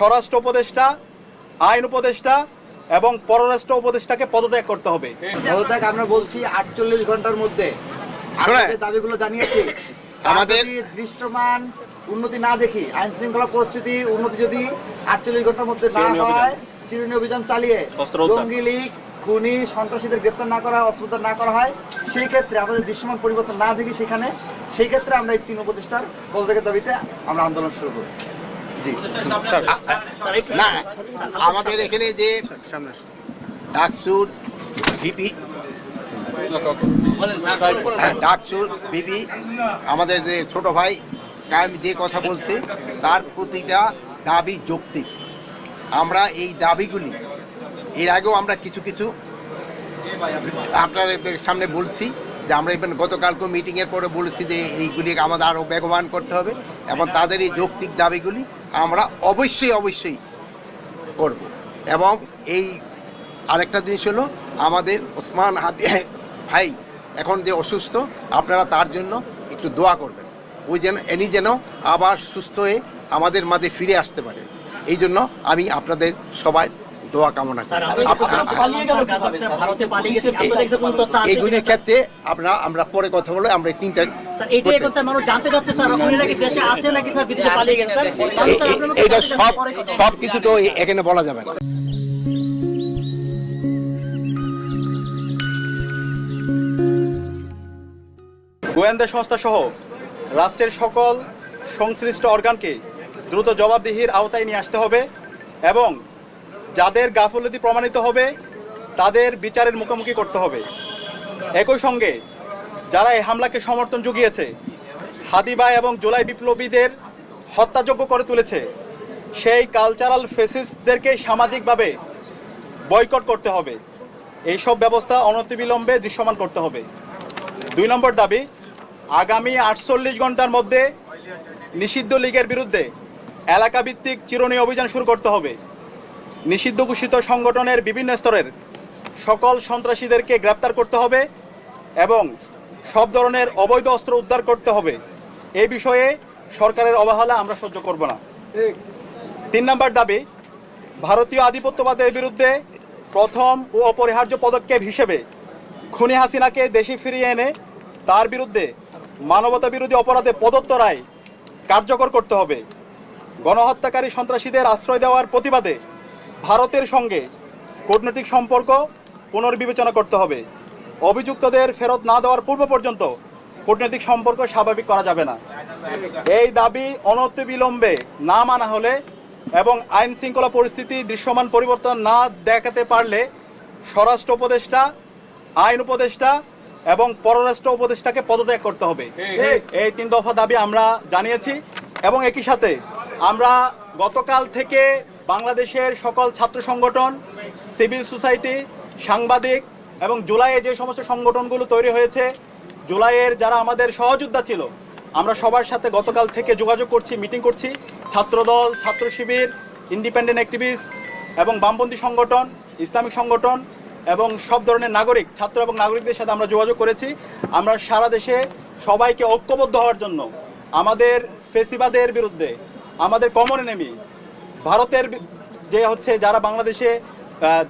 স্বরাষ্ট্র উপদেষ্টা, আইন উপদেষ্টা এবং পররাষ্ট্র উপদেষ্টাকে পদত্যাগ করতে হবে। পদত্যাগ আমরা বলছি 48 ঘন্টার মধ্যে আমাদের দাবিগুলো জানিয়েছি। আমাদের দৃশ্যমান উন্নতি না দেখি, আইন শৃঙ্খলা পরিস্থিতি উন্নতি যদি 48 ঘন্টার মধ্যে না হয়, চিরুনি অভিযান চালিয়ে জঙ্গি লীগ, খুনি, সন্ত্রাসীদের গ্রেপ্তার না করা, অস্ত্রোদ্ধার না করা হয়, সেই ক্ষেত্রে আমাদের দৃশ্যমান পরিবর্তন না দেখি সেই ক্ষেত্রে আমরা এই 3 উপদেষ্টার পদত্যাগের দাবিতে আমরা আন্দোলন শুরু করি। জি না, আমাদের এখানে যে ডাকসুর ভিপি আমাদের যে ছোট ভাই কায়েম যে কথা বলছে তার প্রতিটা দাবি যৌক্তিক। আমরা এই দাবিগুলি এর আগেও আমরা কিছু কিছু আপনাদের সামনে বলছি যে আমরা এবার গতকালকে মিটিংয়ের পরে বলেছি যে এইগুলি আমাদের আরও বেগবান করতে হবে এবং তাদের এই যৌক্তিক দাবিগুলি আমরা অবশ্যই করব। এবং এই আরেকটা জিনিস হলো আমাদের ওসমান হাদি ভাই এখন যে অসুস্থ, আপনারা তার জন্য একটু দোয়া করবেন, ওই যেন আবার সুস্থ হয়ে আমাদের মাঝে ফিরে আসতে পারে। এই জন্য আমি আপনাদের সবাই দোয়া কামনা করি। এইগুলির ক্ষেত্রে আমরা পরে কথা বলে আমরা এই 3টা এটা সব কিছু তো এখানে বলা যাবে না। গোয়েন্দা সংস্থা সহ রাষ্ট্রের সকল সংশ্লিষ্ট অর্গানকে দ্রুত জবাবদিহির আওতায় নিয়ে আসতে হবে এবং যাদের গাফলতি প্রমাণিত হবে তাদের বিচারের মুখোমুখি করতে হবে। একই সঙ্গে যারা এই হামলাকে সমর্থন জুগিয়েছে, হাদি ভাই এবং জুলাই বিপ্লবীদের হত্যাযোগ্য করে তুলেছে, সেই কালচারাল ফেসিস্টদেরকে সামাজিকভাবে বয়কট করতে হবে। এইসব ব্যবস্থা অনতিবিলম্বে দৃশ্যমান করতে হবে। 2 নম্বর দাবি, আগামী 48 ঘন্টার মধ্যে নিষিদ্ধ লীগের বিরুদ্ধে এলাকাভিত্তিক চিরুনি অভিযান শুরু করতে হবে। নিষিদ্ধ ঘোষিত সংগঠনের বিভিন্ন স্তরের সকল সন্ত্রাসীদেরকে গ্রেপ্তার করতে হবে এবং সব ধরনের অবৈধ অস্ত্র উদ্ধার করতে হবে। এই বিষয়ে সরকারের অবহেলা আমরা সহ্য করব না। 3 নম্বর দাবি, ভারতীয় আধিপত্যবাদের বিরুদ্ধে প্রথম ও অপরিহার্য পদক্ষেপ হিসেবে খুনি হাসিনাকে দেশে ফিরিয়ে এনে তার বিরুদ্ধে মানবতা বিরোধী অপরাধে প্রদত্ত রায় কার্যকর করতে হবে। গণহত্যাকারী সন্ত্রাসীদের আশ্রয় দেওয়ার প্রতিবাদে ভারতের সঙ্গে কূটনৈতিক সম্পর্ক পুনর্বিবেচনা করতে হবে। অভিযুক্তদের ফেরত না দেওয়ার পূর্ব পর্যন্ত কূটনৈতিক সম্পর্ক স্বাভাবিক করা যাবে না। এই দাবি অনতিবিলম্বে না মানা হলে এবং আইন শৃঙ্খলা পরিস্থিতি দৃশ্যমান পরিবর্তন না দেখাতে পারলে স্বরাষ্ট্র উপদেষ্টা, আইন উপদেষ্টা এবং পররাষ্ট্র উপদেষ্টাকে পদত্যাগ করতে হবে। এই 3 দফা দাবি আমরা জানিয়েছি এবং একই সাথে আমরা গতকাল থেকে বাংলাদেশের সকল ছাত্র সংগঠন, সিভিল সোসাইটি, সাংবাদিক এবং জুলাইয়ে যে সমস্ত সংগঠনগুলো তৈরি হয়েছে, জুলাইয়ের যারা আমাদের সহযোদ্ধা ছিল, আমরা সবার সাথে গতকাল থেকে যোগাযোগ করছি, মিটিং করছি। ছাত্রদল, ছাত্র শিবির, ইন্ডিপেন্ডেন্ট অ্যাক্টিভিস্ট এবং বামপন্থী সংগঠন, ইসলামিক সংগঠন এবং সব ধরনের নাগরিক, ছাত্র এবং নাগরিকদের সাথে আমরা যোগাযোগ করেছি। আমরা সারা দেশে সবাইকে ঐক্যবদ্ধ হওয়ার জন্য আমাদের ফেসিবাদের বিরুদ্ধে, আমাদের কমন এনিমি ভারতের যে হচ্ছে যারা বাংলাদেশে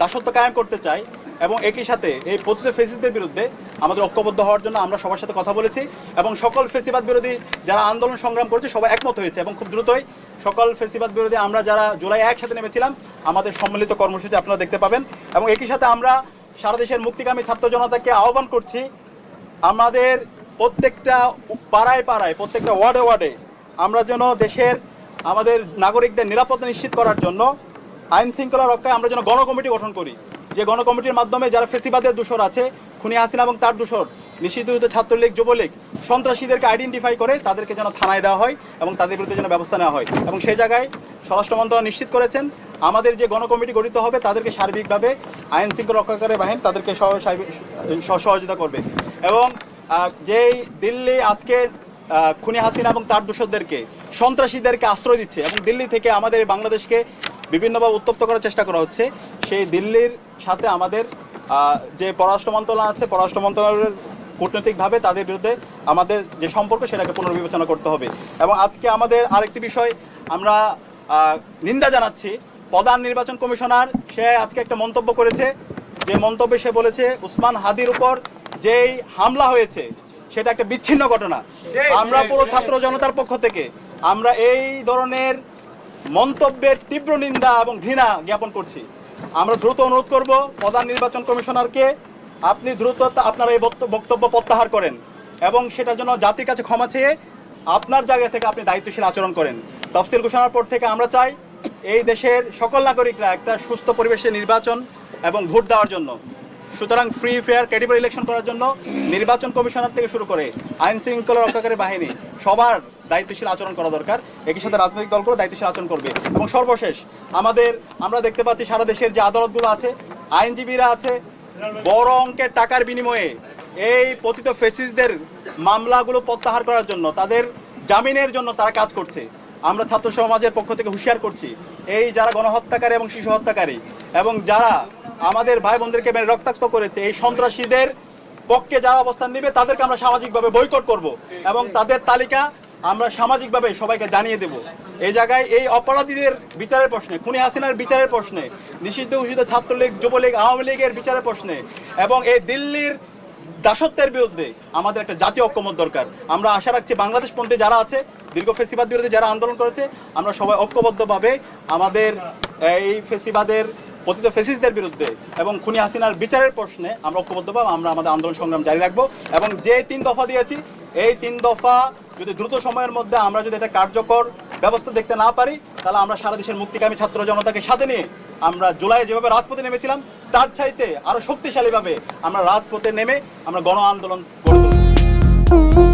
দাসত্ব কায়েম করতে চায় এবং একই সাথে এই পতিত ফেসিস্টদের বিরুদ্ধে আমাদের ঐক্যবদ্ধ হওয়ার জন্য আমরা সবার সাথে কথা বলেছি এবং সকল ফেসিবাদ বিরোধী যারা আন্দোলন সংগ্রাম করেছে সবাই একমত হয়েছে এবং খুব দ্রুতই সকল ফেসিবাদ বিরোধী আমরা যারা জুলাই একসাথে নেমেছিলাম আমাদের সম্মিলিত কর্মসূচি আপনারা দেখতে পাবেন। এবং একই সাথে আমরা সারা দেশের মুক্তিকামী ছাত্র জনতাকে আহ্বান করছি, আমাদের প্রত্যেকটা পাড়ায় পাড়ায়, প্রত্যেকটা ওয়ার্ডে ওয়ার্ডে আমরা যেন দেশের আমাদের নাগরিকদের নিরাপত্তা নিশ্চিত করার জন্য আইন শৃঙ্খলা রক্ষায় আমরা যেন গণকমিটি গঠন করি, যে গণকমিটির মাধ্যমে যারা ফেসিবাদের দোষর আছে, খুনি হাসিনা এবং তার দোষর, নিষিদ্ধ ছাত্রলীগ, যুবলীগ, সন্ত্রাসীদেরকে আইডেন্টিফাই করে তাদেরকে যেন থানায় দেওয়া হয় এবং তাদের বিরুদ্ধে যেন ব্যবস্থা নেওয়া হয়। এবং সেই জায়গায় স্বরাষ্ট্র মন্ত্রণালয় নিশ্চিত করেছেন আমাদের যে গণকমিটি গঠিত হবে তাদেরকে সার্বিকভাবে আইন শৃঙ্খলা রক্ষাকারী বাহিনী তাদেরকে সহযোগিতা করবে। এবং যেই দিল্লি আজকে খুনি হাসিনা এবং তার দোষরদেরকে, সন্ত্রাসীদেরকে আশ্রয় দিচ্ছে এবং দিল্লি থেকে আমাদের বাংলাদেশকে বিভিন্নভাবে উত্তপ্ত করার চেষ্টা করা হচ্ছে, সেই দিল্লির সাথে আমাদের যে পররাষ্ট্র মন্ত্রণালয় আছে, পররাষ্ট্র মন্ত্রণালয়ের কূটনৈতিকভাবে তাদের বিরুদ্ধে আমাদের যে সম্পর্ক সেটাকে পুনর্বিবেচনা করতে হবে। এবং আজকে আমাদের আরেকটি বিষয়, আমরা নিন্দা জানাচ্ছি। প্রধান নির্বাচন কমিশনার সে আজকে একটা মন্তব্য করেছে, যে মন্তব্যে সে বলেছে উসমান হাদির উপর যেই হামলা হয়েছে সেটা একটা বিচ্ছিন্ন ঘটনা। আমরা পুরো ছাত্র জনতার পক্ষ থেকে আমরা এই ধরনের মন্তব্যের তীব্র নিন্দা এবং ঘৃণা জ্ঞাপন করছি। আমরা দ্রুত অনুরোধ করব প্রধান নির্বাচন কমিশনারকে, আপনি দ্রুত আপনার এই বক্তব্য প্রত্যাহার করেন এবং সেটার জন্য জাতির কাছে ক্ষমা চেয়ে আপনার জায়গা থেকে আপনি দায়িত্বশীল আচরণ করেন। তফসিল ঘোষণার পর থেকে আমরা চাই এই দেশের সকল নাগরিকরা একটা সুস্থ পরিবেশে নির্বাচন এবং ভোট দেওয়ার জন্য। সুতরাং ফ্রি ফেয়ার ক্রেডিবল ইলেকশন করার জন্য নির্বাচন কমিশনার থেকে শুরু করে আইন শৃঙ্খলা রক্ষাকারী বাহিনী সবার দায়িত্বশীল আচরণ করা দরকার। একই সাথে রাজনৈতিক দলগুলো দায়িত্বশীল আচরণ করবে। এবং সর্বশেষ আমরা দেখতে পাচ্ছি সারা দেশের যে আদালতগুলো আছে, আইনজীবীরা আছে, বড় অঙ্কের টাকার বিনিময়ে এই পতিত ফেসিসদের মামলাগুলো প্রত্যাহার করার জন্য, তাদের জামিনের জন্য তারা কাজ করছে। আমরা ছাত্র সমাজের পক্ষ থেকে হুঁশিয়ার করছি, এই যারা গণহত্যাকারী এবং শিশু হত্যাকারী এবং যারা আমাদের ভাই বোনদেরকে মেরে রক্তাক্ত করেছে, এই সন্ত্রাসীদের পক্ষে যারা অবস্থান নেবে তাদেরকে আমরা সামাজিকভাবে বয়কট করব এবং তাদের তালিকা আমরা সামাজিকভাবে সবাইকে জানিয়ে দেব। এই জায়গায় এই অপরাধীদের বিচারের প্রশ্নে, খুনি হাসিনার বিচারের প্রশ্নে, নিষিদ্ধ ঘোষিত ছাত্রলীগ, যুবলীগ, আওয়ামী লীগের বিচারের প্রশ্নে এবং এই দিল্লির দাসত্বের বিরুদ্ধে আমাদের একটা জাতীয় ঐক্যমত দরকার। আমরা আশা রাখছি বাংলাদেশপন্থী যারা আছে, দীর্ঘ ফেসিবাদ বিরোধী যারা আন্দোলন করেছে, আমরা সবাই ঐক্যবদ্ধভাবে আমাদের এই ফেসিবাদের পতিত ফেসিসদের বিরুদ্ধে এবং খুনি হাসিনার বিচারের প্রশ্নে আমরা ঐক্যবদ্ধভাবে আমরা আমাদের আন্দোলন সংগ্রাম জারি রাখবো। এবং যে 3 দফা দিয়েছি, এই 3 দফা যদি দ্রুত সময়ের মধ্যে আমরা যদি এটা কার্যকর ব্যবস্থা দেখতে না পারি, তাহলে আমরা সারা দেশের মুক্তিকামী ছাত্র জনতাকে সাথে নিয়ে আমরা জুলাই যেভাবে রাজপথে নেমেছিলাম তার চাইতে আরো শক্তিশালীভাবে আমরা রাজপথে নেমে আমরা গণ আন্দোলন গড়ে তুলব।